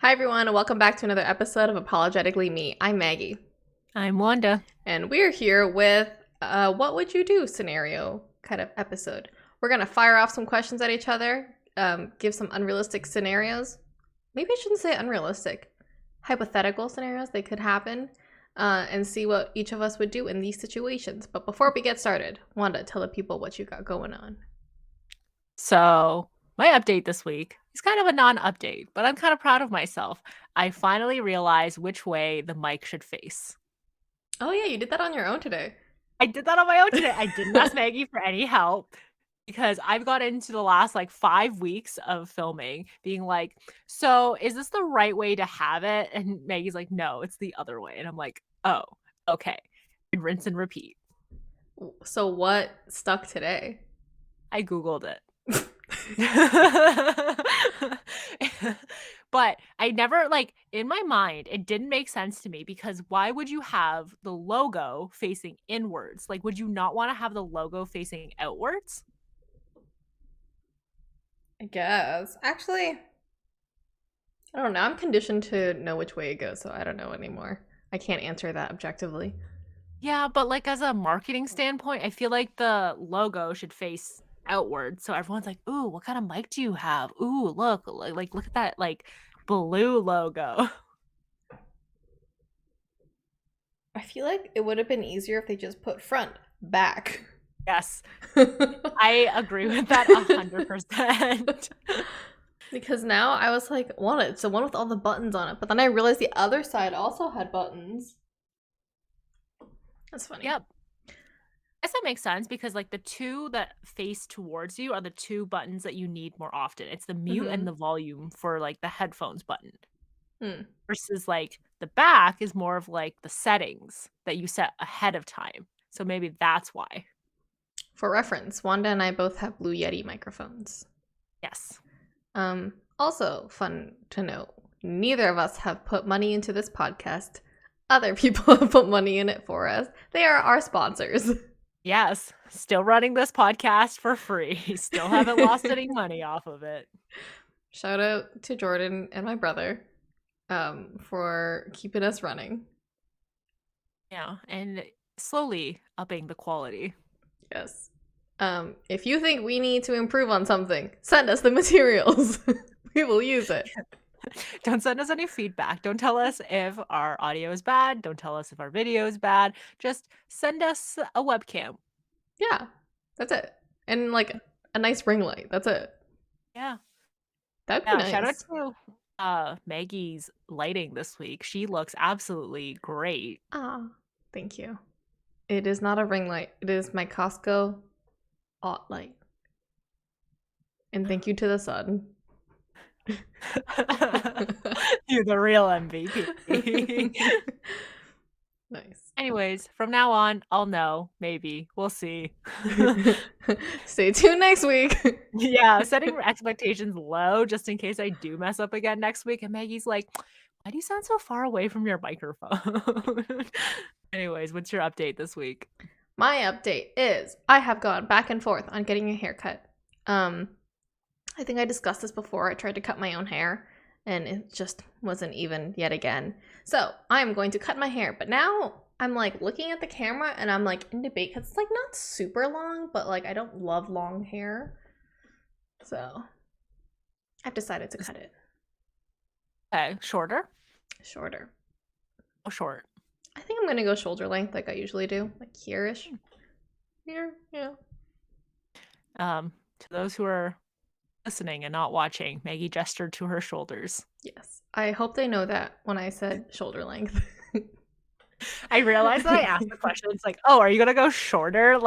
Hi, everyone, and welcome back to another episode of Apologetically Me. I'm Maggie, I'm Wanda. and we're here with a what would you do scenario kind of episode. We're going to fire off some questions at each other, give some unrealistic scenarios. Maybe I shouldn't say unrealistic, hypothetical scenarios that could happen, and see what each of us would do in these situations. But before we get started, Wanda, tell the people what you got going on. So, my update this week is kind of a non-update, but I'm kind of proud of myself. I finally realized which way the mic should face. Oh, yeah, you did that on your own today. I did that on my own today. I didn't ask Maggie for any help because I've got into the last 5 weeks of filming being like, so is this the right way to have it? And Maggie's like, no, it's the other way. And I'm like, oh, okay. And rinse and repeat. So, what stuck today? I Googled it. But I never in my mind it didn't make sense to me because why would you have the logo facing inwards? Like, would you not want to have the logo facing outwards? I guess. Actually, I don't know. I'm conditioned to know which way it goes, so I don't know anymore. I can't answer that objectively. Yeah, but as a marketing standpoint, I feel like the logo should face outward. So everyone's like, "Ooh, what kind of mic do you have? Ooh, look at that blue logo." I feel like it would have been easier if they just put front, back. Yes. I agree with that 100%. Because now I was like, what? It's the one with all the buttons on it. But then I realized the other side also had buttons. That's funny. Yep. Guess that makes sense because the two that face towards you are the two buttons that you need more often. It's the mute and Mm-hmm. the volume for the headphones button. Hmm. Versus the back is more of the settings that you set ahead of time. So maybe that's why. For reference, Wanda and I both have Blue Yeti microphones. Yes. Also, fun to note, neither of us have put money into this podcast. Other people have put money in it for us. They are our sponsors. Yes. Still running this podcast for free. Still haven't lost any money off of it. Shout out to Jordan and my brother for keeping us running. Yeah. And slowly upping the quality. Yes. If you think we need to improve on something, send us the materials. We will use it. Don't send us any feedback. Don't tell us if our audio is bad. Don't tell us if our video is bad. Just send us a webcam. Yeah, that's it. And a nice ring light. That's it. Yeah. That'd be Yeah. Shout out nice. to Maggie's lighting this week. She looks absolutely great. Ah, thank you. It is not a ring light. It is my Costco Aught light. And thank you to the sun. You're the real MVP. Nice. Anyways, from now on, I'll know. Maybe. We'll see. Stay tuned next week. Yeah, setting expectations low just in case I do mess up again next week. And Maggie's like, why do you sound so far away from your microphone? Anyways, what's your update this week? My update is I have gone back and forth on getting a haircut. I think I discussed this before. I tried to cut my own hair and it just wasn't even yet again. So I'm going to cut my hair, but now I'm looking at the camera and I'm in debate because it's not super long, but I don't love long hair. So I've decided to cut it Okay, shorter? shorter. Oh, short. I think I'm gonna go shoulder length like I usually do, like here-ish. Here, yeah. To those who are listening and not watching, Maggie gestured to her shoulders. Yes. I hope they know that when I said shoulder length. I realized that I asked the question. It's like, oh, are you gonna go shorter?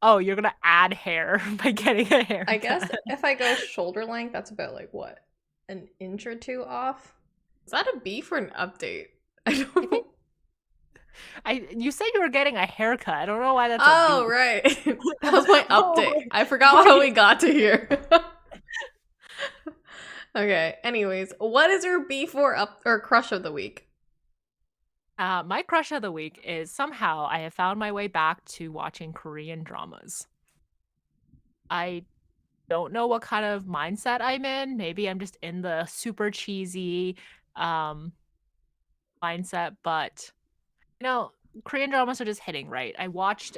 Oh, you're gonna add hair by getting a haircut. I guess if I go shoulder length, that's about what? An inch or two off? Is that a B for an update? I don't know. You said you were getting a haircut. I don't know why that's Oh, a B. right. That was my update. Oh, I forgot how we got to here. Okay. Anyways, what is your B for up or crush of the week? My crush of the week is somehow I have found my way back to watching Korean dramas. I don't know what kind of mindset I'm in. Maybe I'm just in the super cheesy, um mindset, but you know, Korean dramas are just hitting right. I watched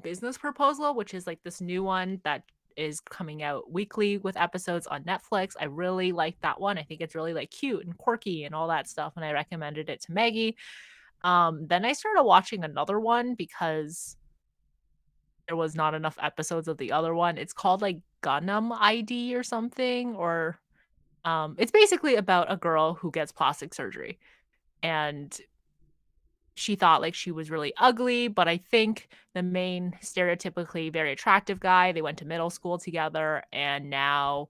Business Proposal, which is like this new one that is coming out weekly with episodes on Netflix. I really like that one. I think it's really like cute and quirky and all that stuff, and I recommended it to Maggie. Then I started watching another one because there was not enough episodes of the other one. It's called like Gundam ID or something, or it's basically about a girl who gets plastic surgery, and she thought like she was really ugly, but I think the main stereotypically very attractive guy, they went to middle school together, and now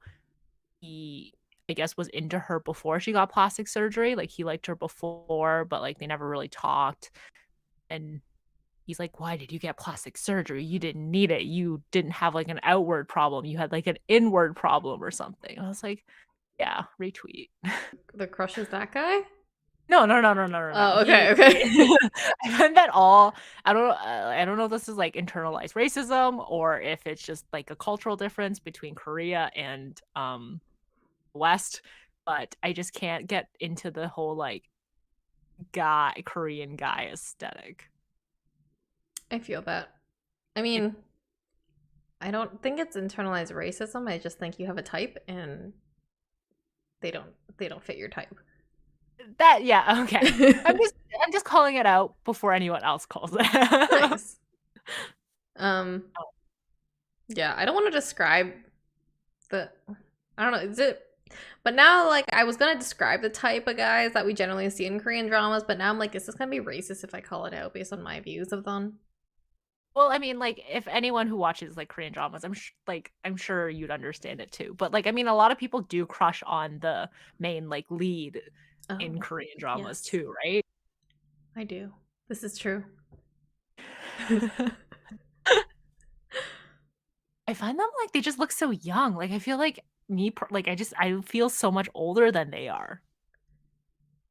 he, I guess, was into her before she got plastic surgery. Like he liked her before, but like they never really talked. And he's like, "Why did you get plastic surgery? You didn't need it. You didn't have like an outward problem. You had like an inward problem or something." I was like, "Yeah, retweet." The crush is that guy? No, no, no, no, no, no, no. Oh, okay, okay. I meant that all. I don't know if this is like internalized racism or if it's just like a cultural difference between Korea and West, but I just can't get into the whole like Korean guy aesthetic. I feel that. I mean, I don't think it's internalized racism. I just think you have a type and they don't fit your type. That yeah, okay. I'm just calling it out before anyone else calls it. Nice. Yeah, I don't want to describe the I don't know, is it but now like I was gonna describe the type of guys that we generally see in Korean dramas, but now I'm like, is this gonna be racist if I call it out based on my views of them? Well, I mean, like, if anyone who watches like Korean dramas, I'm sure you'd understand it too. But like, I mean, a lot of people do crush on the main like lead Oh, in Korean dramas yes, too, right? I do. This is true. I find them like they just look so young. Like I feel like like I feel so much older than they are.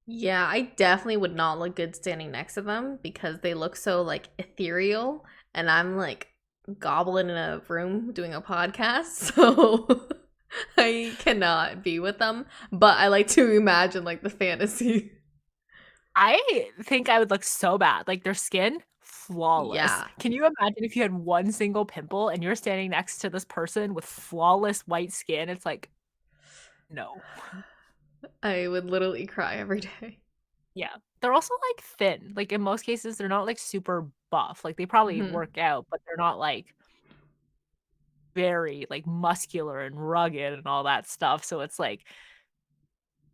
Yeah, I definitely would not look good standing next to them because they look so like ethereal and I'm like goblin in a room doing a podcast, so I cannot be with them, but I like to imagine like the fantasy. I think I would look so bad. Like their skin, flawless. Yeah, Can you imagine if you had one single pimple and you're standing next to this person with flawless white skin? It's like, no. I would literally cry every day. Yeah. They're also like thin. Like in most cases, they're not like super buff. Like they probably Mhm. work out, but they're not like very like muscular and rugged and all that stuff. So it's like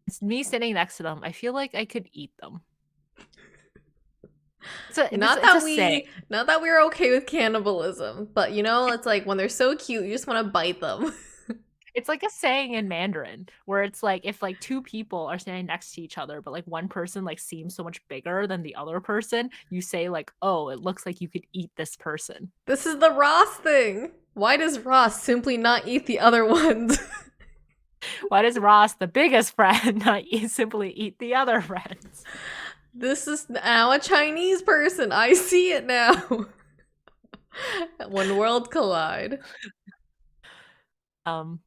it's me sitting next to them. I feel like I could eat them. It's a saying. Not that we're okay with cannibalism, but you know, it's like when they're so cute, you just want to bite them. It's like a saying in Mandarin where it's like if like two people are standing next to each other, but like one person like seems so much bigger than the other person, you say like, "Oh, it looks like you could eat this person." This is the Ross thing. Why does Ross simply not eat the other ones? Why does Ross, the biggest friend, not simply eat the other friends? This is now a Chinese person. I see it now. When worlds collide. Um.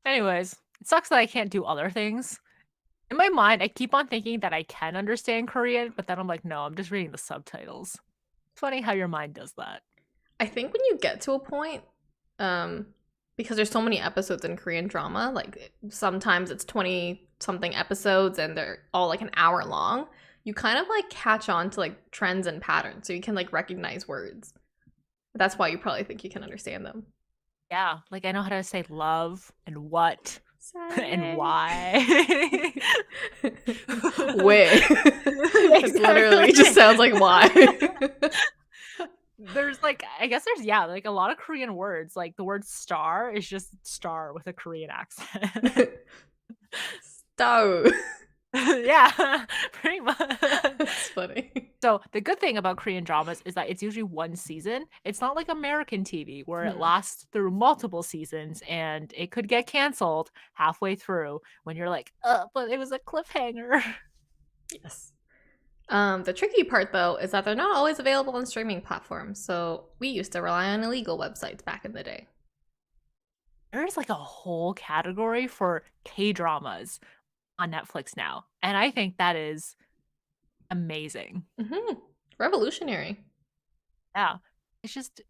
Anyways, it sucks that I can't do other things. In my mind, I keep on thinking that I can understand Korean, but then I'm like, no, I'm just reading the subtitles. Funny how your mind does that. I think when you get to a point, um, because there's so many episodes in Korean drama, like sometimes it's 20 something episodes and they're all like an hour long, you kind of like catch on to like trends and patterns. So you can like recognize words. That's why you probably think you can understand them. Yeah, like I know how to say love and what and Say. why. Wait. It literally just sounds like why. There's like I guess there's yeah, like a lot of Korean words. Like the word star is just star with a Korean accent. Stop. Yeah, pretty much. That's funny. So the good thing about Korean dramas is that it's usually one season. It's not like American TV where it Hmm. lasts through multiple seasons and it could get canceled halfway through when you're like, but it was a cliffhanger. Yes. The tricky part though is that they're not always available on streaming platforms. So we used to rely on illegal websites back in the day. There's like a whole category for K dramas. on Netflix now, and I think that is amazing. Revolutionary. Yeah. It's just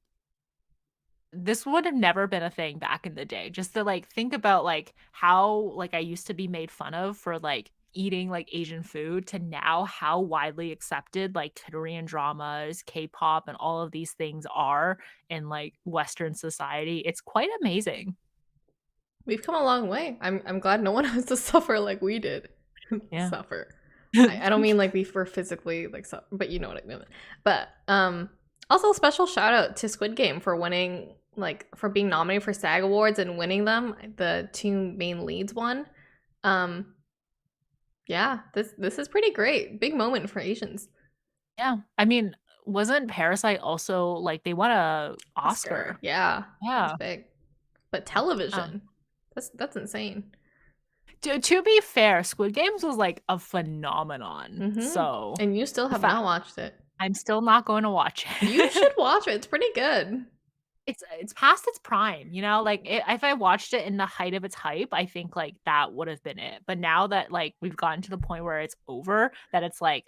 this would have never been a thing back in the day. Just to like think about like how like I used to be made fun of for like eating like Asian food to now how widely accepted like Korean dramas, K-pop and all of these things are in like Western society. It's quite amazing. We've come a long way. I'm glad no one has to suffer like we did. Yeah. Suffer. I don't mean like we were physically like but you know what I mean. But also special shout out to Squid Game for winning, like for being nominated for SAG Awards and winning them. The two main leads won. Yeah, this is pretty great. Big moment for Asians. Yeah. I mean, wasn't Parasite also like they won a Oscar? Yeah. That's Yeah. big. But Um television. That's insane. to be fair, Squid Games was like a phenomenon. Mm-hmm. So And you still the have fact not watched it. I'm still not going to watch You should it. watch it. It's pretty good. It's past its prime, you know? Like, if I watched it in the height of its hype, I think, like, that would have been it. But now that, like, we've gotten to the point where it's over, that it's like,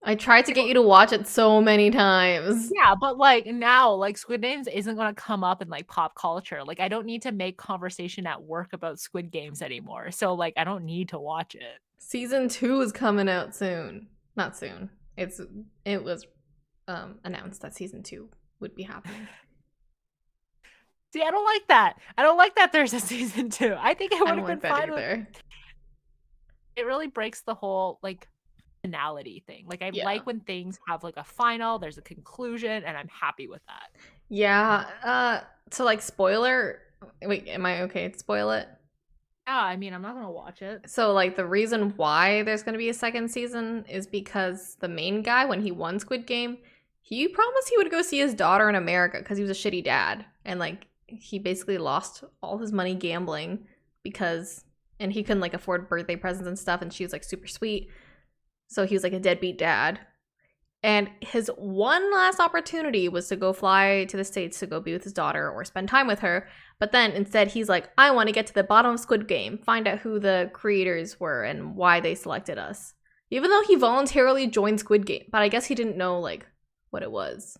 I tried to get you to watch it so many times. yeah, but, like, now, like, Squid Games isn't gonna come up in, like, pop culture. Like, I don't need to make conversation at work about Squid Games anymore. So, like, I don't need to watch it. Season 2 is coming out soon. Not soon. It was announced that season 2 would be happening. See, I don't like that. I don't like that there's a season 2. I think it I would don't have been like that fine with either. it really breaks the whole, like, finality thing. Like, I Yeah. like when things have, like, a final, there's a conclusion, and I'm happy with that. Yeah. So like spoiler. Wait, am I okay to spoil it? Yeah, I mean, I'm not gonna watch it. So like the reason why there's gonna be a second season is because the main guy, when he won Squid Game, he promised he would go see his daughter in America because he was a shitty dad. And like he basically lost all his money gambling because and he couldn't like afford birthday presents and stuff, and she was like super sweet. So he was like a deadbeat dad. And his one last opportunity was to go fly to the States to go be with his daughter or spend time with her. But then instead, he's like, I want to get to the bottom of Squid Game, find out who the creators were and why they selected us. Even though he voluntarily joined Squid Game, but I guess he didn't know, like, what it was.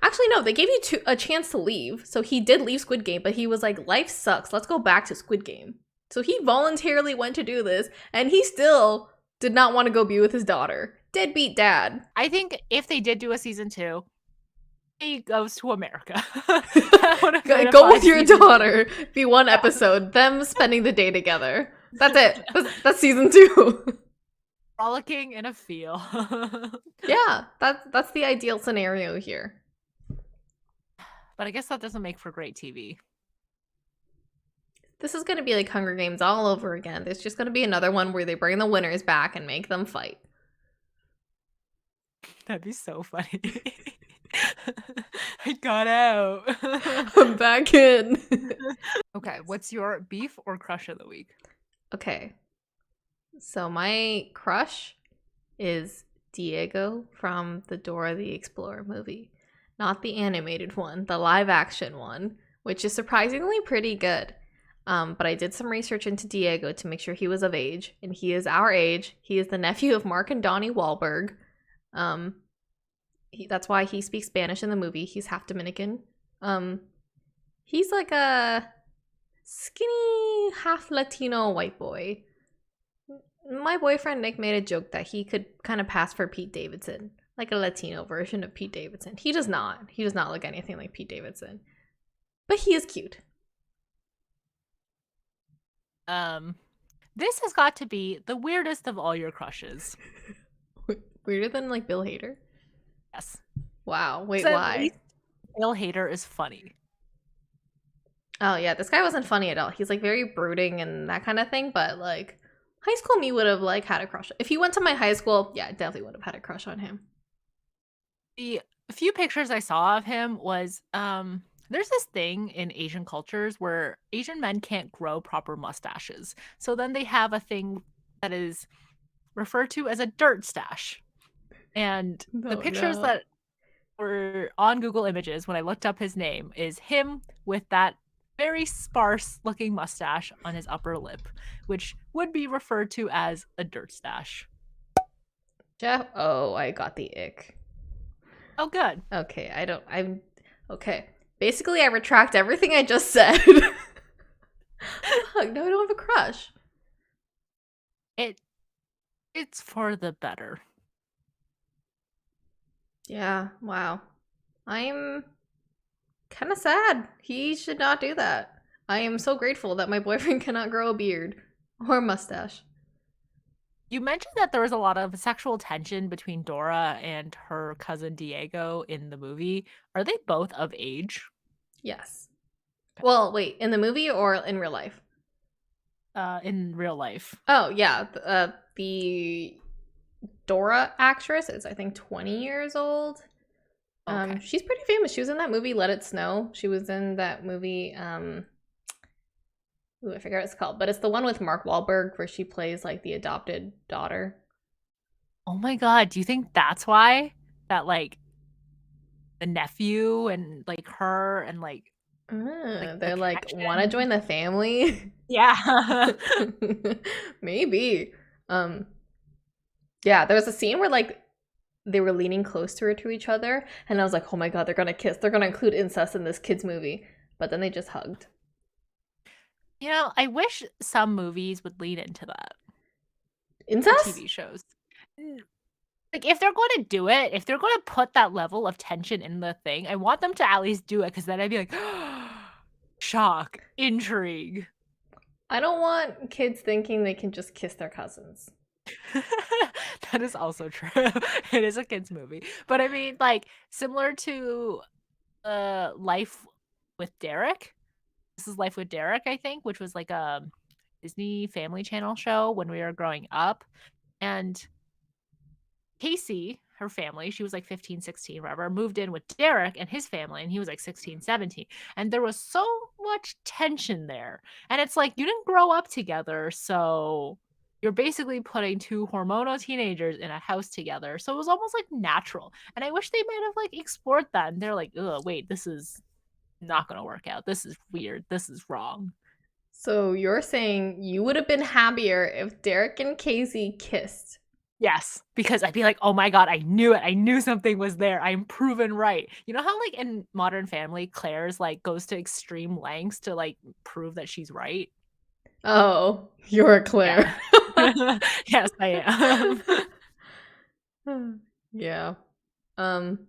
Actually, no, they gave you a chance to leave. So he did leave Squid Game, but he was like, life sucks. Let's go back to Squid Game. So he voluntarily went to do this, and he still did not want to go be with his daughter. Deadbeat dad. I think if they did do a season 2, he goes to America. Go with your daughter. Be one episode. Them spending the day together. That's it. That's season 2. Frolicking in a field. Yeah, that's the ideal scenario here. But I guess that doesn't make for great TV. This is gonna be like Hunger Games all over again. There's just gonna be another one where they bring the winners back and make them fight. That'd be so funny. I got out. I'm back in. Okay, what's your beef or crush of the week? Okay. So my crush is Diego from the Dora the Explorer movie. Not the animated one, the live action one, which is surprisingly pretty good. But I did some research into Diego to make sure he was of age, and he is our age. He is the nephew of Mark and Donnie Wahlberg. That's why he speaks Spanish in the movie. He's half Dominican. He's like a skinny, half Latino white boy. My boyfriend Nick made a joke that he could kind of pass for Pete Davidson, like a Latino version of Pete Davidson. He does not. He does not look anything like Pete Davidson. But he is cute. This has got to be the weirdest of all your crushes. Weirder than like Bill Hader? Yes. Wow. Wait, So why? Bill Hader is funny. Oh yeah, this guy wasn't funny at all. He's like very brooding and that kind of thing, but like high school me would have like had a crush. If he went to my high school, yeah, I definitely would have had a crush on him. The few pictures I saw of him was there's this thing in Asian cultures where Asian men can't grow proper mustaches. So then they have a thing that is referred to as a dirt stash. And the pictures that were on Google Images when I looked up his name is him with that very sparse looking mustache on his upper lip, which would be referred to as a dirt stash. Jeff, oh, I got the ick. Oh, good. Okay, I'm okay. Basically, I retract everything I just said. Fuck, no, I don't have a crush. It's for the better. Yeah, wow. I'm kind of sad. He should not do that. I am so grateful that my boyfriend cannot grow a beard or a mustache. You mentioned that there was a lot of sexual tension between Dora and her cousin Diego in the movie. Are they both of age? Yes. Well, wait, in the movie or in real life? In real life. Oh, yeah. The Dora actress is, I think, 20 years old. Okay. She's pretty famous. She was in that movie Let It Snow. She was in that movie, ooh, I forget what it's called, but it's the one with Mark Wahlberg where she plays like the adopted daughter. Oh my god, do you think that's why? That like the nephew and like her and like the They're like, want to connection? join the family? Yeah. Maybe. Um, yeah, there was a scene where like they were leaning closer to each other, and I was like, oh my god, they're gonna kiss. They're gonna include incest in this kids movie. But then they just hugged. You know, I wish some movies would lean into that, or Incest? TV shows. Like, if they're going to do it, if they're going to put that level of tension in the thing, I want them to at least do it, because then I'd be like, shock, intrigue. I don't want kids thinking they can just kiss their cousins. That is also true. It is a kids movie. But I mean, like, similar to Life with Derek. This is Life with Derek, I think, which was like a Disney Family Channel show when we were growing up. And Casey, her family, she was like 15, 16, whatever, moved in with Derek and his family, and he was like 16, 17. And there was so much tension there. And it's like, you didn't grow up together, so you're basically putting two hormonal teenagers in a house together. So it was almost like natural. And I wish they might have like explored that. And they're like, oh, wait, this is not going to work out. This is weird. This is wrong. So you're saying you would have been happier if Derek and Casey kissed? Yes, because I'd be like, "Oh my god, I knew it. I knew something was there. I'm proven right." You know how like in Modern Family, Claire's like goes to extreme lengths to like prove that she's right? Oh, you're a Claire. Yeah. Yes, I am. Yeah. Um,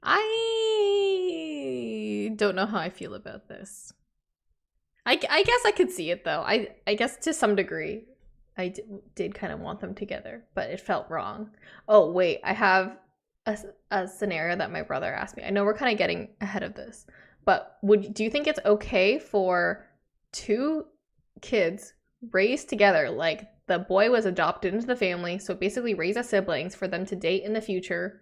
I don't know how I feel about this. I guess I could see it though. I guess to some degree, did kind of want them together, but it felt wrong. Oh wait, I have a scenario that my brother asked me. I know we're kind of getting ahead of this, but do you think it's okay for two kids raised together, like the boy was adopted into the family, so basically raise as siblings for them to date in the future,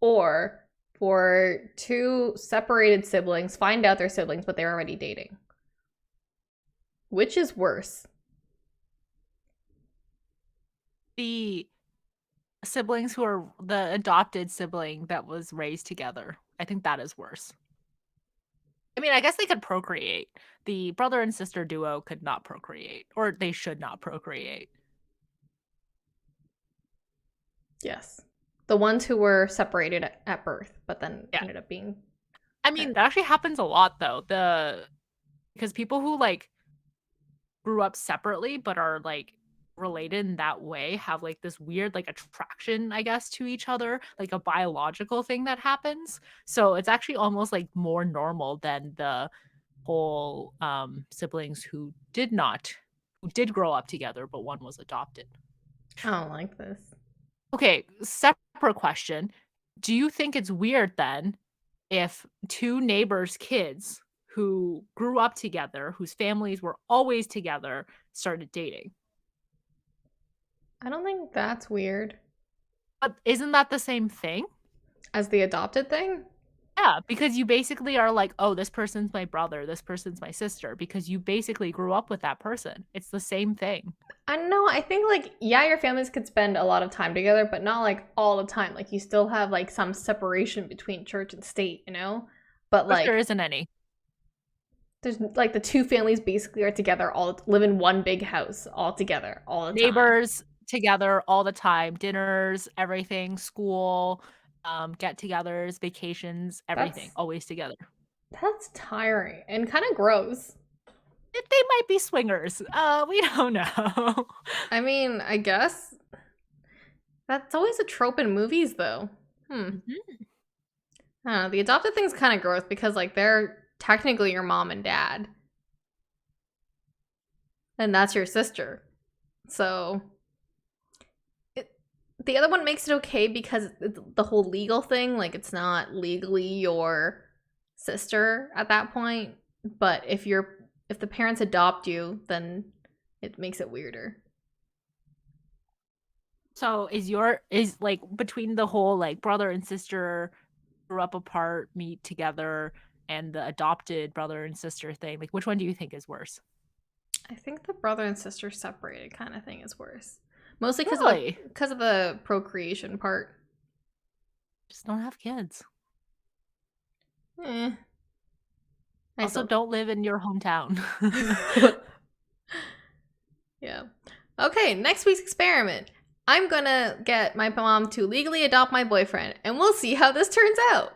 or for two separated siblings find out they're siblings but they're already dating? Which is worse? The siblings who are the adopted sibling that was raised together. I think that is worse. I mean, I guess they could procreate. The brother and sister duo could not procreate, or they should not procreate. Yes. The ones who were separated at birth, but then Yeah. ended up being. I mean, that actually happens a lot though. Because people who like grew up separately but are like related in that way have like this weird like attraction, I guess, to each other, like a biological thing that happens. So it's actually almost like more normal than the whole siblings who did grow up together, but one was adopted. I don't like this. Okay, separate question. Do you think it's weird then if two neighbors' kids who grew up together, whose families were always together, started dating? I don't think that's weird. But isn't that the same thing? As the adopted thing? Yeah, because you basically are like, oh, this person's my brother, this person's my sister, because you basically grew up with that person. It's the same thing. I don't know. I think, like, yeah, your families could spend a lot of time together, but not like all the time. Like, you still have like some separation between church and state, you know? But Which there like, isn't any. There's like the two families basically are together, all live in one big house all together all the time. Neighbors together all the time, dinners, everything, school, get-togethers, vacations, everything, That's always together. that's tiring and kind of gross. They might be swingers. We don't know. I mean, I guess that's always a trope in movies, though. I don't know. The adopted thing's kind of gross because, like, they're technically your mom and dad. And that's your sister. So, the other one makes it okay because the whole legal thing, like, it's not legally your sister at that point. But if the parents adopt you, then it makes it weirder. So is like between the whole like brother and sister grew up apart, meet together, and the adopted brother and sister thing, like which one do you think is worse? I think the brother and sister separated kind of thing is worse. Mostly because Really? of the procreation part. Just don't have kids. Eh. Also, don't live in your hometown. Yeah. Okay, next week's experiment. I'm gonna get my mom to legally adopt my boyfriend, and we'll see how this turns out.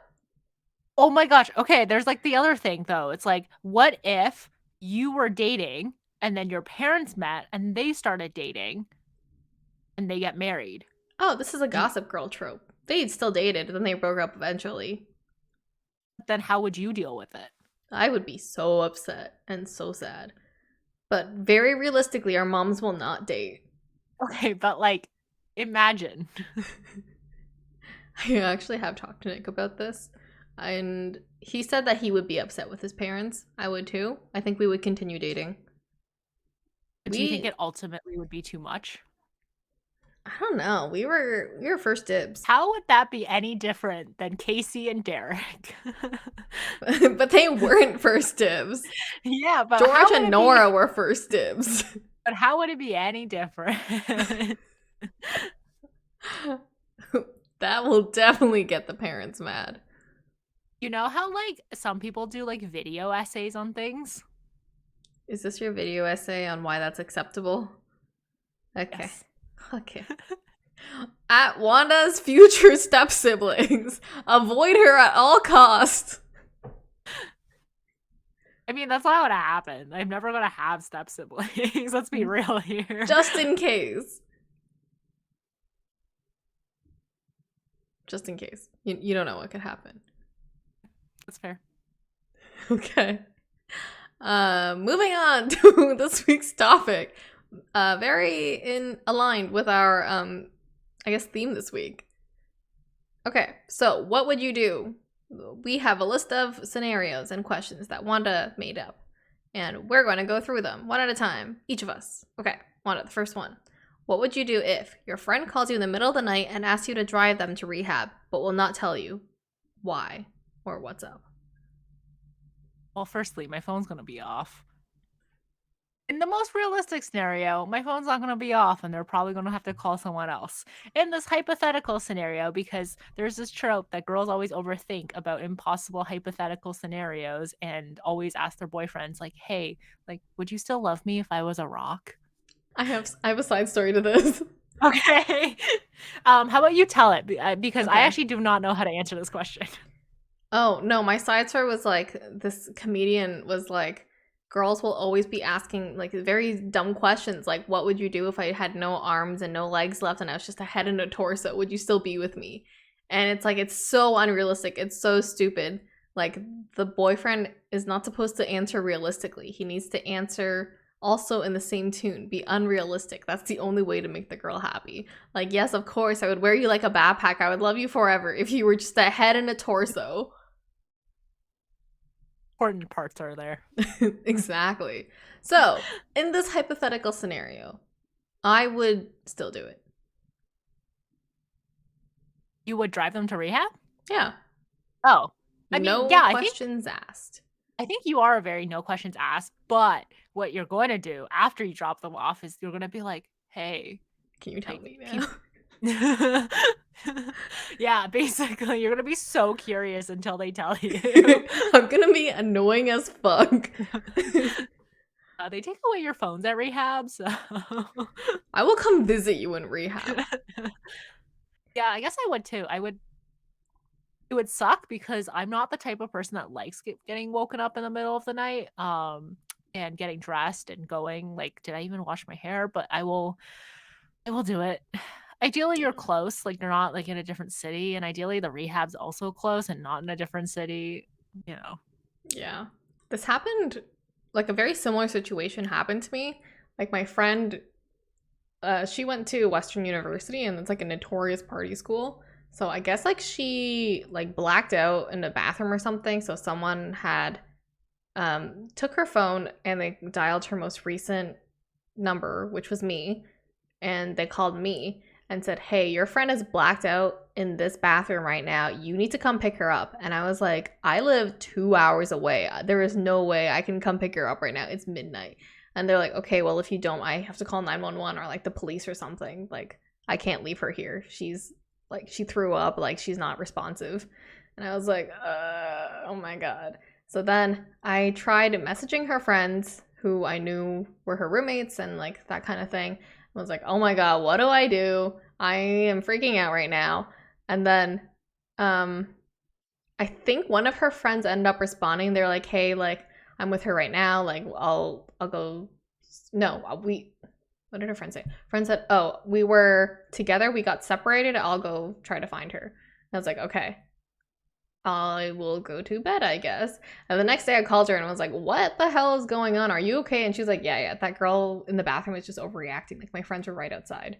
Oh my gosh. Okay, there's like the other thing though. It's like, what if you were dating and then your parents met and they started dating and they get married? Oh, this is a Gossip Girl trope. They'd still dated, and then they broke up eventually. Then how would you deal with it? I would be so upset and so sad. But very realistically, our moms will not date. Okay, but like, imagine. I actually have talked to Nick about this, and he said that he would be upset with his parents. I would too. I think we would continue dating. Do you think it ultimately would be too much? I don't know. We were first dibs. How would that be any different than Casey and Derek? But they weren't first dibs. Yeah, but George and Nora were first dibs. But how would it be any different? That will definitely get the parents mad. You know how like some people do like video essays on things? Is this your video essay on why that's acceptable? Okay. Yes. Okay. At Wanda's future step siblings, avoid her at all costs. I mean, that's not gonna happen. I'm never gonna have step siblings. Let's be real here. Just in case. Just in case. You don't know what could happen. That's fair. Okay. Moving on to this week's topic. Very aligned with our I guess theme this week. Okay, so what would you do? We have a list of scenarios and questions that Wanda made up, and we're going to go through them one at a time, each of us. Okay, Wanda, the first one. What would you do if your friend calls you in the middle of the night and asks you to drive them to rehab, but will not tell you why or what's up? Well, firstly, my phone's gonna be off. In the most realistic scenario, my phone's not going to be off and they're probably going to have to call someone else. In this hypothetical scenario, because there's this trope that girls always overthink about impossible hypothetical scenarios and always ask their boyfriends, like, hey, like, would you still love me if I was a rock? I have a side story to this. Okay. How about you tell it? Because Okay. I actually do not know how to answer this question. Oh, no, my side story was like, this comedian was like, girls will always be asking like very dumb questions, like, what would you do if I had no arms and no legs left and I was just a head and a torso? Would you still be with me? And it's like, it's so unrealistic. It's so stupid. Like, the boyfriend is not supposed to answer realistically. He needs to answer also in the same tune, be unrealistic. That's the only way to make the girl happy. Like, yes, of course, I would wear you like a backpack. I would love you forever if you were just a head and a torso. Important parts are there. Exactly. So, in this hypothetical scenario, I would still do it. You would drive them to rehab? Yeah. Oh. I mean, no yeah, questions asked. I think you are a very no questions asked, but what you're going to do after you drop them off is you're going to be like, hey, can you tell like, me now? Yeah, basically, you're gonna be so curious until they tell you. I'm gonna be annoying as fuck. They take away your phones at rehab, so I will come visit you in rehab. yeah, I guess I would too. It would suck because I'm not the type of person that likes getting woken up in the middle of the night, and getting dressed and going like, did I even wash my hair? But I will do it. Ideally, you're close, like you're not like in a different city, and ideally the rehab's also close and not in a different city. You know. Yeah. This happened, like a very similar situation happened to me. Like my friend, she went to Western University and it's like a notorious party school. So I guess like she like blacked out in the bathroom or something. So someone had took her phone and they dialed her most recent number, which was me, and they called me and said, "Hey, your friend is blacked out in this bathroom right now. You need to come pick her up." And I was like, "I live 2 hours away. There is no way I can come pick her up right now. It's midnight." And they're like, "Okay, well, if you don't, I have to call 911 or like the police or something. Like, I can't leave her here. She's like, she threw up, like, she's not responsive." And I was like, oh my God. So then I tried messaging her friends who I knew were her roommates and like that kind of thing. I was like, oh my God, what do I do? I am freaking out right now. And then I think one of her friends ended up responding. They're like, "Hey, like I'm with her right now. Like I'll go." No, we. What did her friend say? Friend said, "Oh, we were together. We got separated. I'll go try to find her." And I was like, "Okay, I will go to bed, I guess." And the next day, I called her and I was like, "What the hell is going on? Are you okay?" And she was like, "Yeah, that girl in the bathroom is just overreacting. Like my friends were right outside."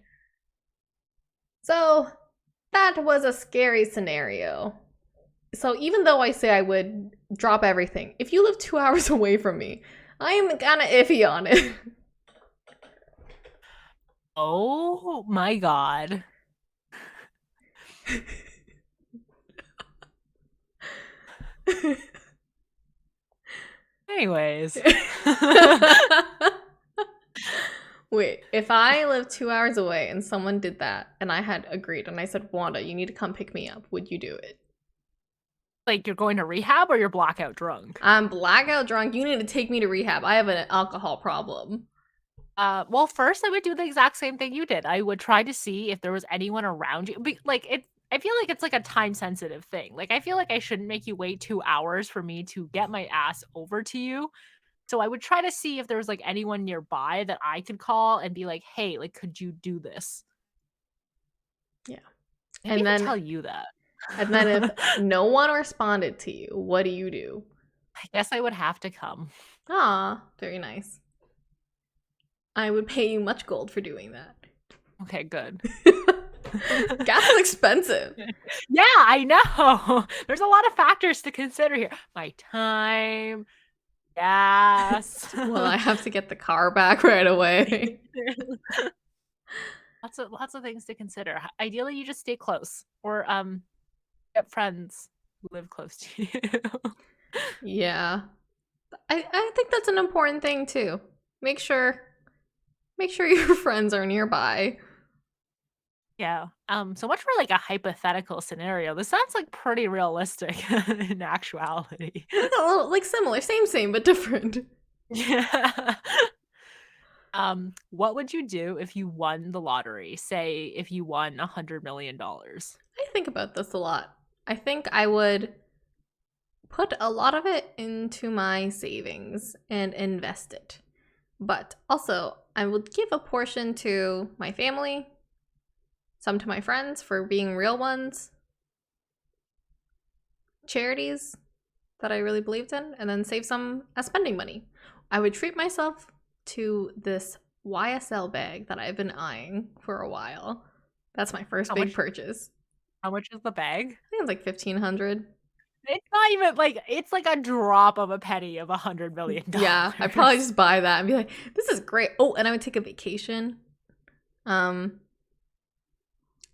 So that was a scary scenario. So even though I say I would drop everything, if you live 2 hours away from me, I am kind of iffy on it. Oh my God. Anyways. Wait, if I live 2 hours away and someone did that and I had agreed and I said, "Wanda, you need to come pick me up," would you do it? Like you're going to rehab or you're blackout drunk? I'm blackout drunk. You need to take me to rehab. I have an alcohol problem. Well, first I would do the exact same thing you did. I would try to see if there was anyone around you. Like I feel like it's like a time sensitive thing. Like I feel like I shouldn't make you wait 2 hours for me to get my ass over to you. So I would try to see if there was like anyone nearby that I could call and be like, "Hey, like could you do this?" Yeah. Maybe And I could then tell you that. and then if no one responded to you, what do you do? I guess I would have to come. Ah, very nice. I would pay you much gold for doing that. Okay, good. Gas is expensive. Yeah, I know. There's a lot of factors to consider here. My time, gas. Well, I have to get the car back right away. Lots of things to consider. Ideally, you just stay close or get friends who live close to you. Yeah. I think that's an important thing too. Make sure your friends are nearby. Yeah. So much for like a hypothetical scenario. This sounds like pretty realistic in actuality. A little like similar, same, but different. Yeah. What would you do if you won the lottery? Say if you won $100 million. I think about this a lot. I think I would put a lot of it into my savings and invest it. But also, I would give a portion to my family, some to my friends for being real ones, charities that I really believed in, and then save some as spending money. I would treat myself to this YSL bag that I've been eyeing for a while. That's my first big purchase. How much is the bag? I think it's like $1,500. It's not even like it's like a drop of a penny of $100 million. Yeah, I'd probably just buy that and be like, "This is great." Oh, and I would take a vacation. I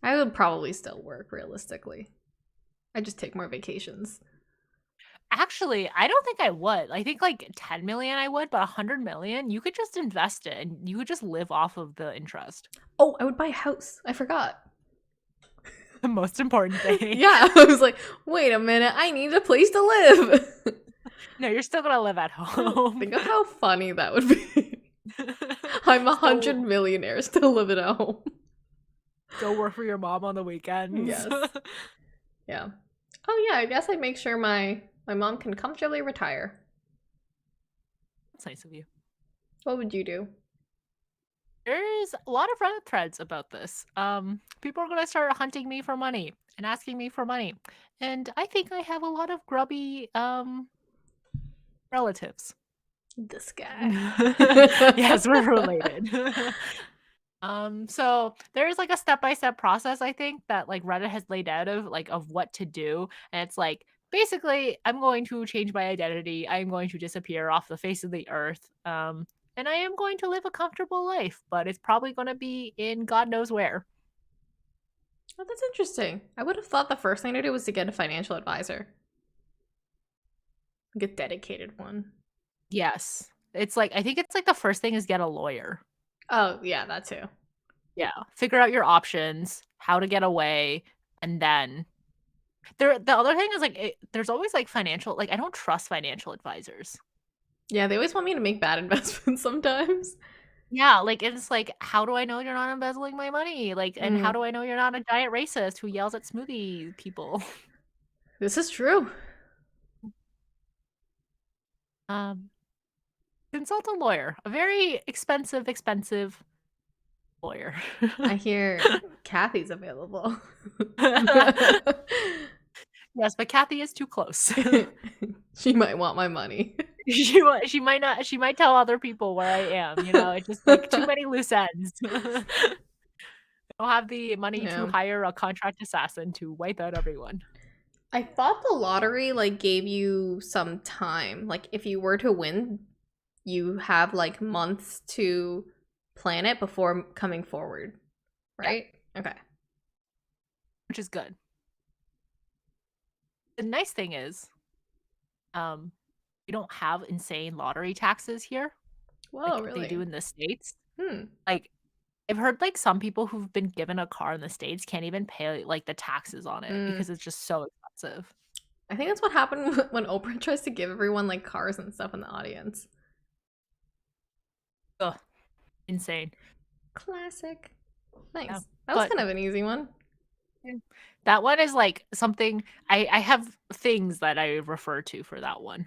would probably still work realistically. I'd just take more vacations. Actually, I don't think I would. I think like 10 million I would, but 100 million, you could just invest it and you could just live off of the interest. Oh, I would buy a house. I forgot. The most important thing. Yeah, I was like, wait a minute, I need a place to live. No, you're still gonna live at home. Think of how funny that would be. I'm 100 Still, millionaire still living at home. still work for your mom on the weekends. Yes. Yeah. Oh yeah, I guess I'd make sure my mom can comfortably retire. That's nice of you. What would you do? There's a lot of Reddit threads about this. People are gonna start hunting me for money and asking me for money. And I think I have a lot of grubby relatives. This guy. Yes, we're related. So there's like a step-by-step process, I think, that like Reddit has laid out of what to do. And it's like basically I'm going to change my identity. I am going to disappear off the face of the earth. And I am going to live a comfortable life, but it's probably gonna be in God knows where. Oh, that's interesting. I would have thought the first thing to do was to get a financial advisor. Like a dedicated one. Yes. It's like I think it's like the first thing is get a lawyer. Oh, yeah, that too. Yeah. Figure out your options, how to get away, and then the other thing is like there's always like financial like I don't trust financial advisors. Yeah, they always want me to make bad investments sometimes. Yeah, like it's like how do I know you're not embezzling my money? Like and how Mm, do I know you're not a giant racist who yells at smoothie people? this is true. Um consult a lawyer. A very expensive lawyer. I hear Kathy's available. Yes, but Kathy is too close. She might want my money. She might not she might tell other people where I am, you know? It's just like too many loose ends. I don't have the money to Yeah. hire a contract assassin to wipe out everyone. I thought the lottery like gave you some time. Like if you were to win, you have like months to plan it before coming forward, Yeah, right? Okay. which is good. The nice thing is, we don't have insane lottery taxes here Whoa, like they do really? in the States. Hmm. Like I've heard like some people who've been given a car in the States can't even pay like the taxes on it Mm. because it's just so expensive. I think that's what happened when Oprah tries to give everyone like cars and stuff in the audience. Ugh, insane. Classic. Yeah. Nice. That was But kind of an easy one. yeah, that one is like something I have things that I refer to for that one.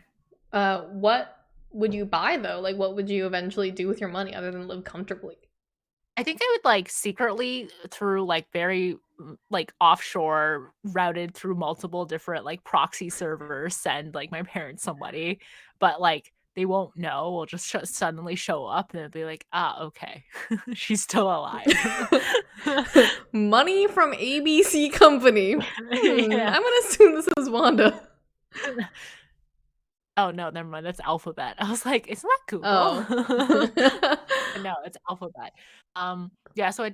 What would you buy though? Like, what would you eventually do with your money other than live comfortably? I think I would like secretly through like very like offshore routed through multiple different like proxy servers send like my parents some money, but like they won't know. We'll just suddenly show up and it'll be like, ah, okay, she's still alive. Money from ABC Company. Yeah. I'm gonna assume this is Wanda. Oh no, never mind. That's Alphabet. I was like, isn't that Google? Oh. No, it's Alphabet. Yeah, so I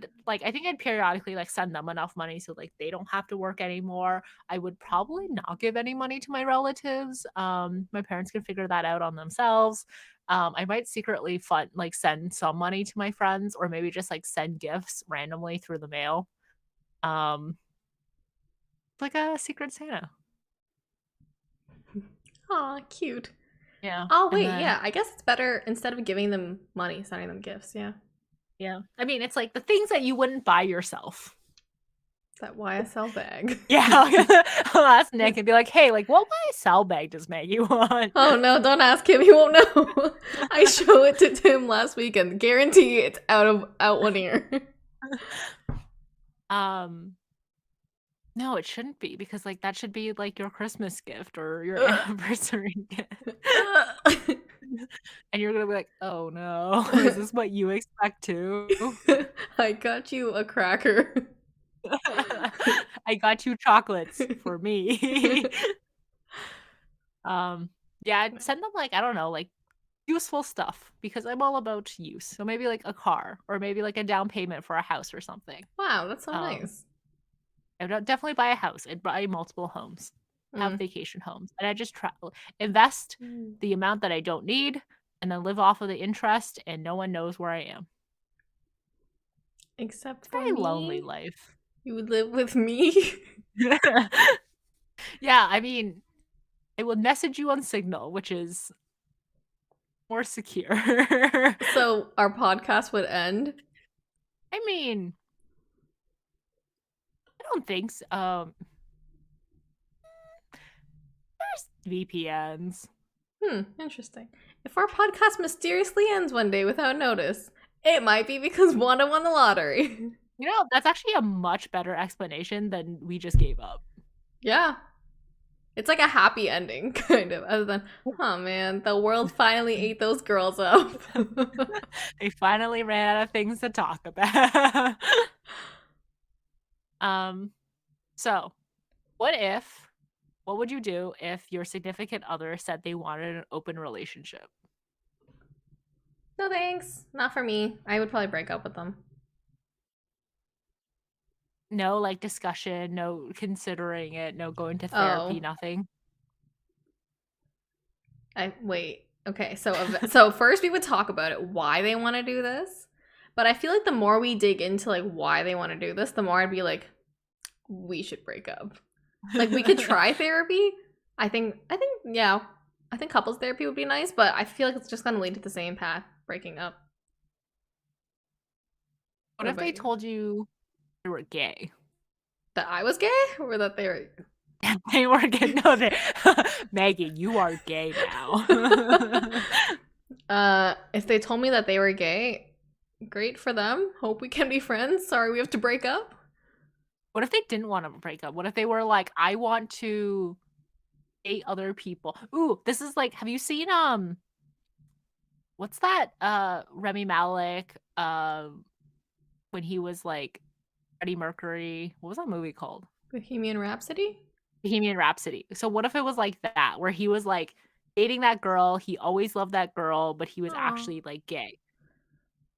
think I'd periodically like send them enough money so like they don't have to work anymore. I would probably not give any money to my relatives. My parents can figure that out on themselves. I might secretly send some money to my friends or maybe just like send gifts randomly through the mail. Um, like a secret Santa. Aw, cute. Yeah. Oh And wait, then yeah. I guess it's better instead of giving them money, sending them gifts. Yeah. yeah. I mean, it's like the things that you wouldn't buy yourself. That YSL bag. Yeah, I'll ask Nick and be like, "Hey, like, what YSL bag does Maggie want?" Oh no, don't ask him. He won't know. I show it to Tim last weekend. Guarantee it's out one ear. Um, no, it shouldn't be because like that should be like your Christmas gift or your anniversary gift. And you're gonna be like, "Oh no, is this what you expect too?" I got you a cracker. I got you chocolates for me. Yeah, I'd send them like I don't know, like useful stuff because I'm all about use. So maybe like a car or maybe like a down payment for a house or something. Wow, that's so Um, nice. I would definitely buy a house. I'd buy multiple homes, have Mm. vacation homes, and I just travel, invest the amount that I don't need, and then live off of the interest, and no one knows where I am. Except It's a for very lonely me. life. You would live with me? Yeah, I mean, I will message you on Signal, which is more secure. So our podcast would end? I mean, I don't think so. There's VPNs. Interesting. If our podcast mysteriously ends one day without notice, it might be because Wanda won the lottery. You know, that's actually a much better explanation than we just gave up. Yeah. It's like a happy ending, kind of, other than, oh man, the world finally ate those girls up. They finally ran out of things to talk about. So what would you do if your significant other said they wanted an open relationship? No thanks. Not for me. I would probably break up with them. No, like, discussion, no considering it, no going to therapy, nothing? Wait. Okay, so first we would talk about it, why they want to do this. But I feel like the more we dig into like why they want to do this, the more I'd be like, we should break up. Like we could try therapy. I think yeah. I think couples therapy would be nice, but I feel like it's just gonna lead to the same path, breaking up. What if they told you they were gay? That I was gay? Or that they were They were gay. No, they Maggie, you are gay now. If they told me that they were gay, great for them. Hope we can be friends. Sorry we have to break up. What if they didn't want to break up? What if they were like, I want to date other people? Ooh, this is like, have you seen what's that Remy Malek when he was like Freddie Mercury? What was that movie called? Bohemian Rhapsody? Bohemian Rhapsody. So what if it was like that, where he was like dating that girl, he always loved that girl, but he was actually like gay?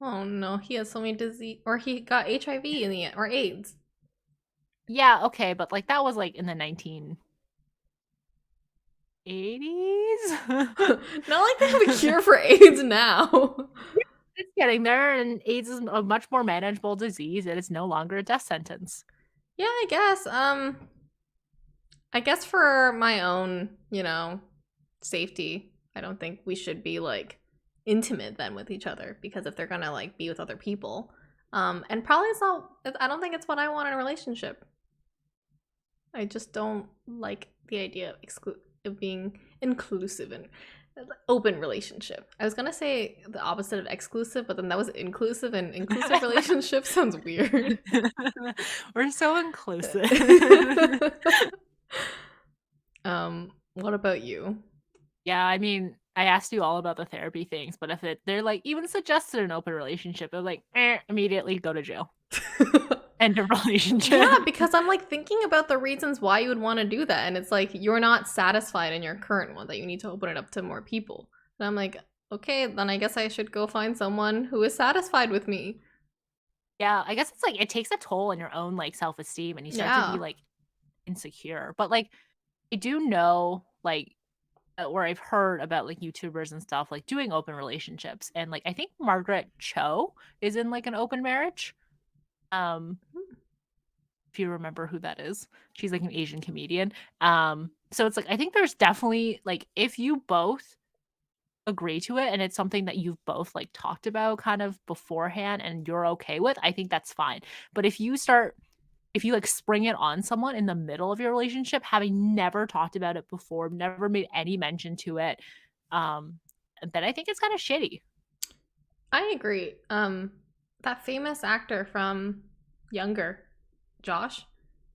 Oh no, he has so many disease, or he got HIV in the end, or AIDS. Yeah, okay, but like that was like in the 1980s. Not like they have a cure for AIDS now. It's getting there, and AIDS is a much more manageable disease, and it's no longer a death sentence. Yeah, I guess. I guess for my own, safety, I don't think we should be like intimate then with each other, because if they're gonna like be with other people, and probably it's not. I don't think it's what I want in a relationship. I just don't like the idea of being inclusive and open relationship. I was gonna say the opposite of exclusive, but then that was inclusive, and inclusive relationship sounds weird. We're so inclusive. What about you? Yeah, I mean, I asked you all about the therapy things, but if they're like even suggested an open relationship, they're like, immediately go to jail. End of relationship. Yeah, because I'm like thinking about the reasons why you would want to do that, and it's like you're not satisfied in your current one, that you need to open it up to more people. And I'm like, okay, then I guess I should go find someone who is satisfied with me. Yeah, I guess it's like it takes a toll on your own like self-esteem, and you start to be like insecure. But like I do know like or I've heard about like YouTubers and stuff like doing open relationships, and like I think Margaret Cho is in like an open marriage. If you remember who that is, she's like an Asian comedian. So it's like I think there's definitely like if you both agree to it and it's something that you've both like talked about kind of beforehand and you're okay with, I think that's fine. But if you like spring it on someone in the middle of your relationship, having never talked about it before, never made any mention to it, then I think it's kind of shitty. I agree. That famous actor from Younger, Josh,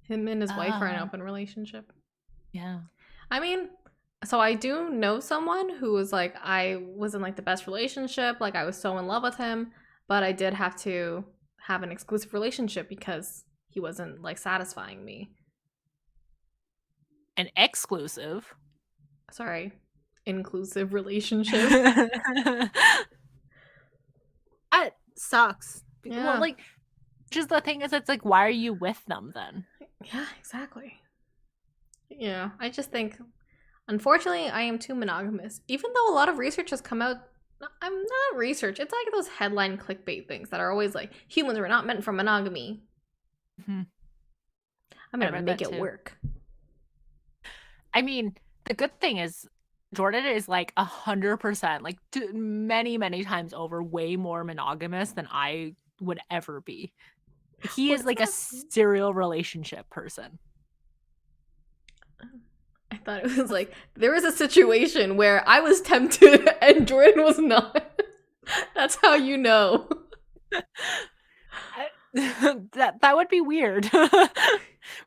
him and his wife are in an open relationship. Yeah. I mean, so I do know someone who was like, I was in like the best relationship, like I was so in love with him, but I did have to have an exclusive relationship because he wasn't like satisfying me. An exclusive? Sorry, inclusive relationship. That sucks. Yeah. Well, like, just the thing is, it's like, why are you with them then? Yeah, exactly. Yeah, I just think, unfortunately, I am too monogamous. Even though a lot of research has come out, I'm not research. It's like those headline clickbait things that are always like, humans were not meant for monogamy. Mm-hmm. I'm I gonna read make that it too. work. I mean, the good thing is Jordan is like 100%, like many, many times over, way more monogamous than I would ever be. He is What's like a that? serial relationship person. I thought it was like there was a situation where I was tempted and Jordan was not. That's how you know. That would be weird.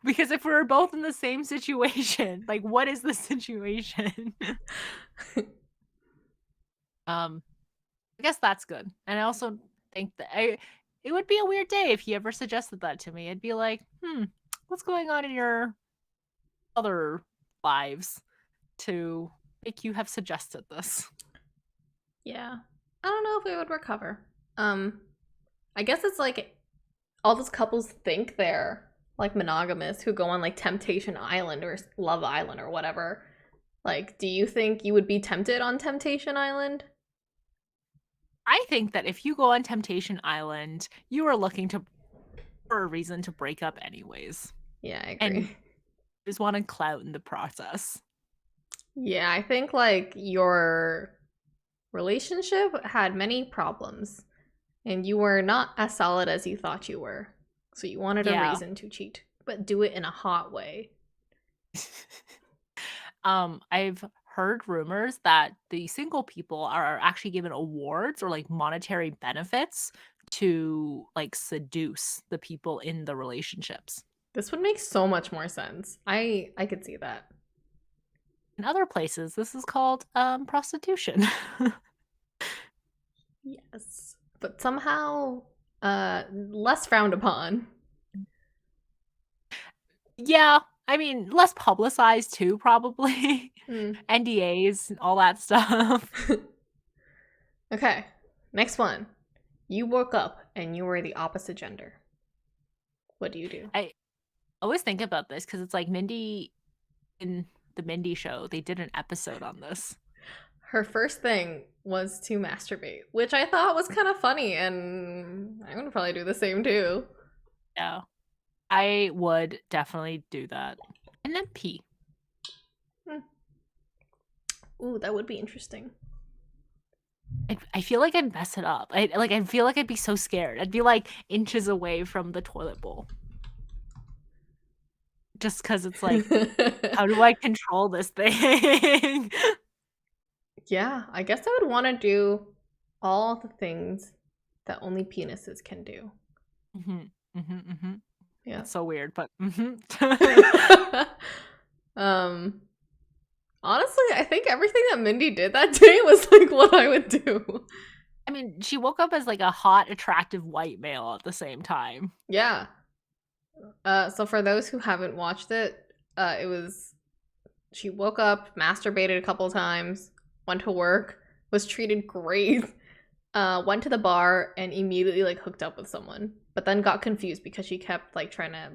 Because if we were both in the same situation, like what is the situation? I guess that's good. And I also think that it would be a weird day if he ever suggested that to me. It'd be like, what's going on in your other lives to make you have suggested this? Yeah. I don't know if we would recover. I guess it's like all those couples think they're like monogamous who go on like Temptation Island or Love Island or whatever. Like, do you think you would be tempted on Temptation Island? I think that if you go on Temptation Island, you are looking for a reason to break up anyways. Yeah, I And agree. just want to clout in the process. Yeah, I think like your relationship had many problems and you were not as solid as you thought you were. So you wanted a Yeah. reason to cheat, but do it in a hot way. I've heard rumors that the single people are actually given awards or like monetary benefits to like seduce the people in the relationships. This would make so much more sense. I could see that. In other places, this is called prostitution. Yes. But somehow less frowned upon. Yeah, I mean, less publicized too, probably. Hmm. NDAs, all that stuff. Okay. Next one. You woke up and you were the opposite gender. What do you do? I always think about this because it's like Mindy in the Mindy show, they did an episode on this. Her first thing was to masturbate, which I thought was kind of funny, and I'm gonna probably do the same too. Yeah. I would definitely do that. And then pee. Ooh, that would be interesting. I feel like I'd mess it up. I feel like I'd be so scared. I'd be like inches away from the toilet bowl. Just because it's like, how do I control this thing? Yeah, I guess I would want to do all the things that only penises can do. Yeah. That's so weird, but Honestly, I think everything that Mindy did that day was like what I would do. I mean, she woke up as like a hot, attractive white male at the same time. Yeah. So for those who haven't watched it, it was she woke up, masturbated a couple times, went to work, was treated great, went to the bar, and immediately like hooked up with someone. But then got confused because she kept like trying to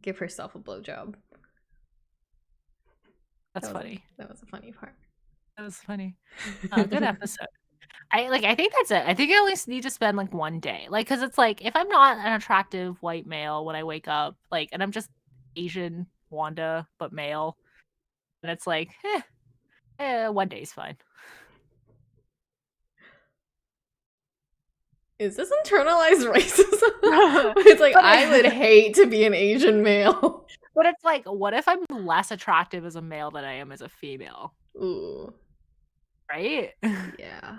give herself a blowjob. That's funny. That was a funny part. That was funny. Good episode. I think that's it. I think I at least need to spend like one day. Like, cause it's like if I'm not an attractive white male when I wake up, like, and I'm just Asian Wanda but male, and it's like, one day's fine. Is this internalized racism? It's like I would hate to be an Asian male. But it's like, what if I'm less attractive as a male than I am as a female? Ooh. Right? Yeah.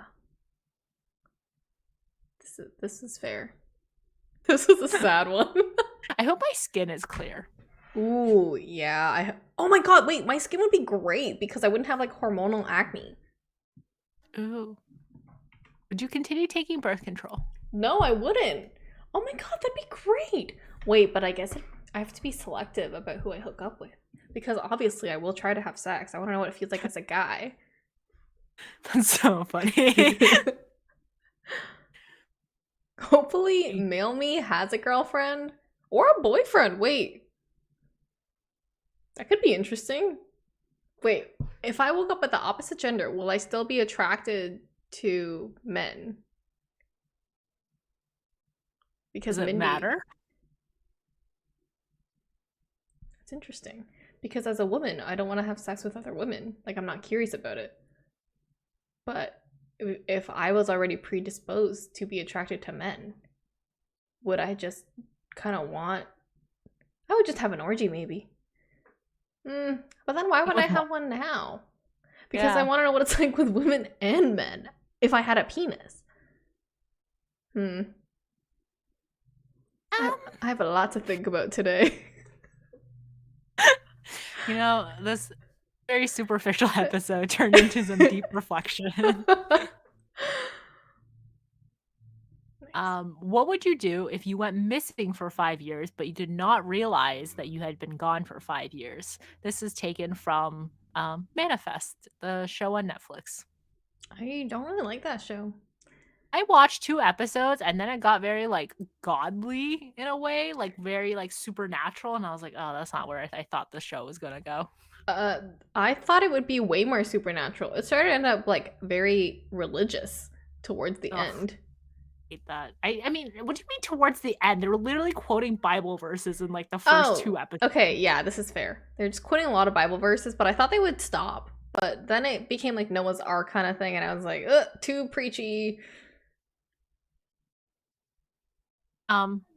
This is fair. This was a sad one. I hope my skin is clear. Ooh, yeah. Oh my god, wait, my skin would be great because I wouldn't have like hormonal acne. Ooh. Would you continue taking birth control? No, I wouldn't. Oh my god, that'd be great. Wait, but I guess I have to be selective about who I hook up with. Because obviously I will try to have sex. I want to know what it feels like as a guy. That's so funny. Hopefully, male me has a girlfriend or a boyfriend. Wait. That could be interesting. Wait, if I woke up with the opposite gender, will I still be attracted to men? Because Does it matter? It's interesting. Because as a woman, I don't want to have sex with other women. Like, I'm not curious about it. But if I was already predisposed to be attracted to men, would I just kind of want... I would just have an orgy, maybe. But then why would I have one now? Because I want to know what it's like with women and men if I had a penis. I have a lot to think about today. You know, this very superficial episode turned into some deep reflection. What would you do if you went missing for 5 years, but you did not realize that you had been gone for 5 years? This is taken from Manifest, the show on Netflix. I don't really like that show. I watched 2 episodes and then it got very like godly in a way, like very like supernatural, and I was like, oh, that's not where I thought the show was gonna go. I thought it would be way more supernatural. It started to end up like very religious towards the end. I hate that. I mean, what do you mean towards the end? They were literally quoting Bible verses in like the first 2 episodes. Okay, yeah, this is fair. They're just quoting a lot of Bible verses, but I thought they would stop. But then it became like Noah's Ark kind of thing, and I was like, too preachy.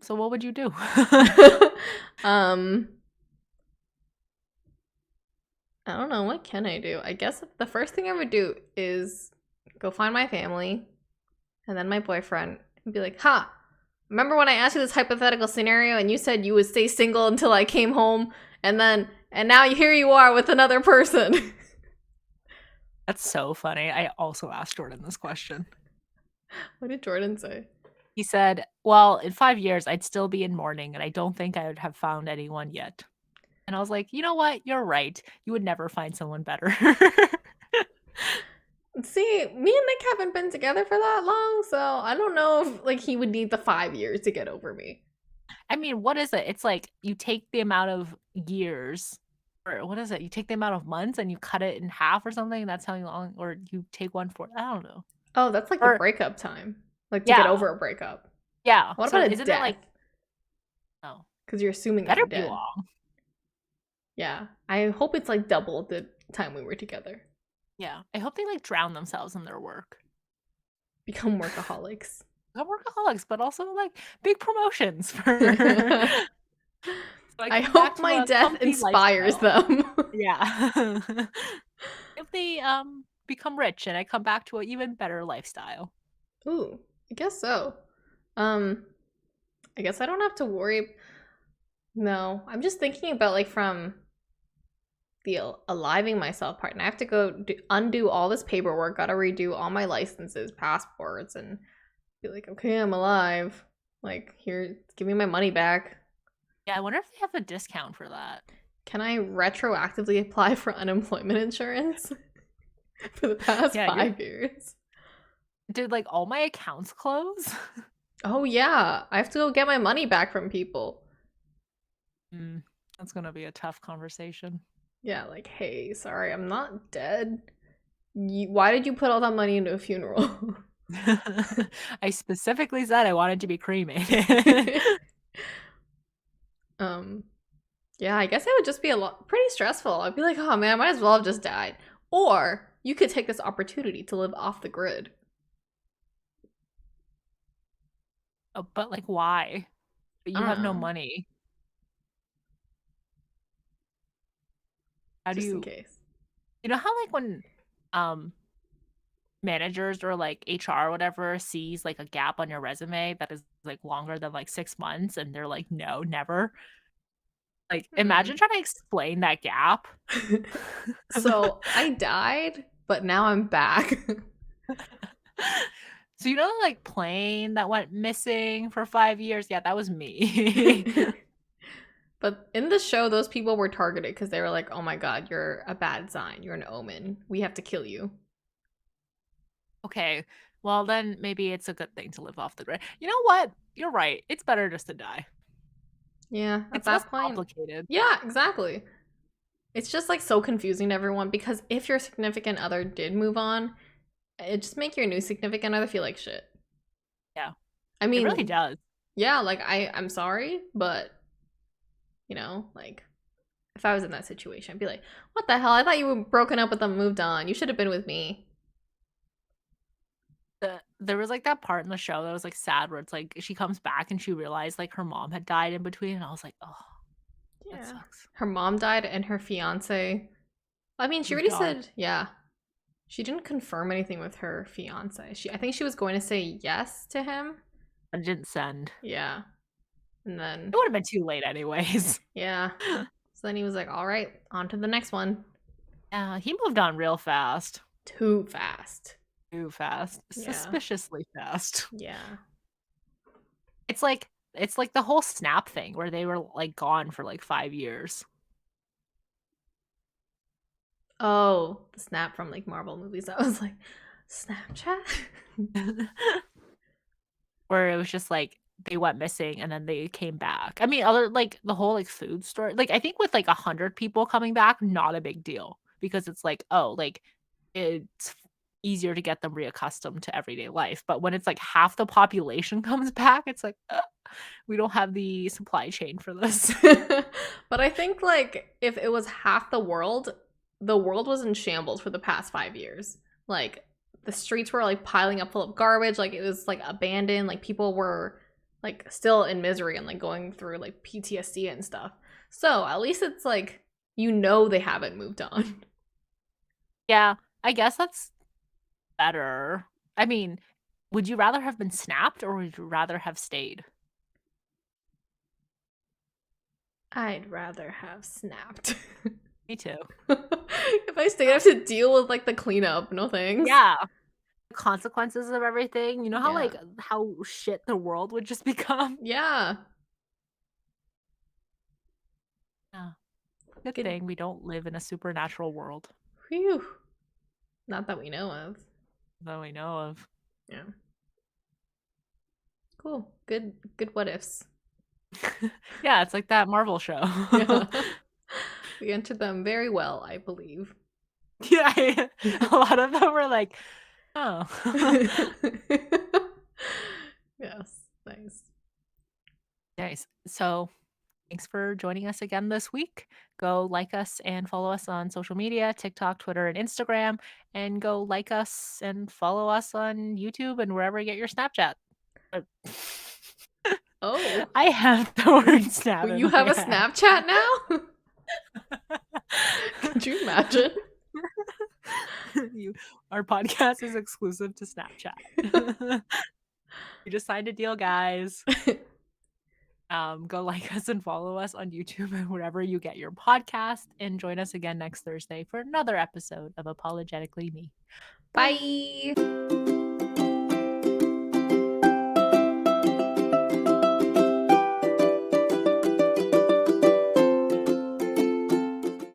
So what would you do? I don't know. What can I do? I guess the first thing I would do is go find my family and then my boyfriend and be like, ha, remember when I asked you this hypothetical scenario and you said you would stay single until I came home, and now here you are with another person. That's so funny. I also asked Jordan this question. What did Jordan say? He said, well, in 5 years, I'd still be in mourning, and I don't think I would have found anyone yet. And I was like, you know what? You're right. You would never find someone better. See, me and Nick haven't been together for that long, so I don't know if like he would need the 5 years to get over me. I mean, what is it? It's like you take the amount of years, or what is it? You take the amount of months and you cut it in half or something. That's how long, or you take 1/4. I don't know. Oh, that's like the breakup time. Like to get over a breakup. Yeah. What about isn't death? It like... Oh. Because you're assuming better I'm dead. Be long. Yeah. I hope it's like double the time we were together. Yeah. I hope they like drown themselves in their work. Become workaholics. Become workaholics, but also like big promotions for... So I hope my death inspires them. Yeah. If they become rich and I come back to an even better lifestyle. Ooh, I guess so. I guess I don't have to worry. No, I'm just thinking about like from the aliving myself part, and I have to go undo all this paperwork, gotta redo all my licenses, passports, and be like, okay, I'm alive. Like, here, give me my money back. Yeah, I wonder if they have a discount for that. Can I retroactively apply for unemployment insurance for the past 5 years? Did like all my accounts close? Oh yeah, I have to go get my money back from people. That's gonna be a tough conversation. Yeah, like, hey, sorry, I'm not dead. Why did you put all that money into a funeral? I specifically said I wanted to be cremated. Yeah, I guess it would just be pretty stressful. I'd be like, oh man, I might as well have just died. Or you could take this opportunity to live off the grid. Oh, but like, why? But you have no money. How do you? Just in case. You know how like when managers or like HR or whatever sees like a gap on your resume that is like longer than like 6 months, and they're like, no, never. Like, imagine trying to explain that gap. So I died, but now I'm back. So you know, like plane that went missing for 5 years? Yeah, that was me. But in the show, those people were targeted because they were like, oh my god, you're a bad sign. You're an omen. We have to kill you. Okay, well then maybe it's a good thing to live off the grid. You know what? You're right. It's better just to die. Yeah, it's that point, complicated. Yeah, exactly. It's just like so confusing to everyone because if your significant other did move on, it just make your new significant other feel like shit. Yeah, I mean, it really does. Yeah, like I'm sorry, but you know, like if I was in that situation. I'd be like, what the hell? I thought you were broken up with them, moved on. You should have been with me. There was like that part in the show that was like sad where it's like she comes back and she realized like her mom had died in between, and I was like, oh, that sucks. Her mom died and her fiance. I mean, she already said, yeah. She didn't confirm anything with her fiance. I think she was going to say yes to him. But it didn't send. Yeah. And then it would have been too late anyways. Yeah. So then he was like, all right, on to the next one. Yeah, he moved on real fast. Too fast. Too fast. Yeah. Suspiciously fast. Yeah. It's like the whole Snap thing where they were like gone for like 5 years. Oh, the Snap from like Marvel movies. I was like, Snapchat? Where it was just like they went missing and then they came back. I mean, other like the whole like food store. Like I think with like 100 people coming back, not a big deal because it's like, oh, like it's easier to get them reaccustomed to everyday life. But when it's like half the population comes back, it's like we don't have the supply chain for this. But I think like if it was half the world was in shambles for the past 5 years. Like the streets were like piling up full of garbage, like it was like abandoned, like people were like still in misery and like going through like PTSD and stuff. So at least it's like, you know, they haven't moved on. Yeah, I guess that's better. I mean, would you rather have been snapped or would you rather have stayed? I'd rather have snapped. Me too. If I stayed, I have to deal with like the cleanup. No thanks. Yeah. The consequences of everything. You know how Yeah. like how shit the world would just become? Yeah. Yeah. Good thing we don't live in a supernatural world. Whew. Not that we know of. That we know of. Yeah. Cool. Good what ifs. Yeah, it's like that Marvel show. Yeah. We entered them very well, I believe. Yeah, a lot of them were like, oh. Yes, nice. Nice. So thanks for joining us again this week. Go like us and follow us on social media, TikTok, Twitter, and Instagram. And go like us and follow us on YouTube and wherever you get your Snapchat. Oh. I have the word snap. You have a Snapchat now? Could you imagine? Our podcast is exclusive to Snapchat. We just signed a deal, guys. Go like us and follow us on YouTube and wherever you get your podcast. And join us again next Thursday for another episode of Apologetically Me. Bye.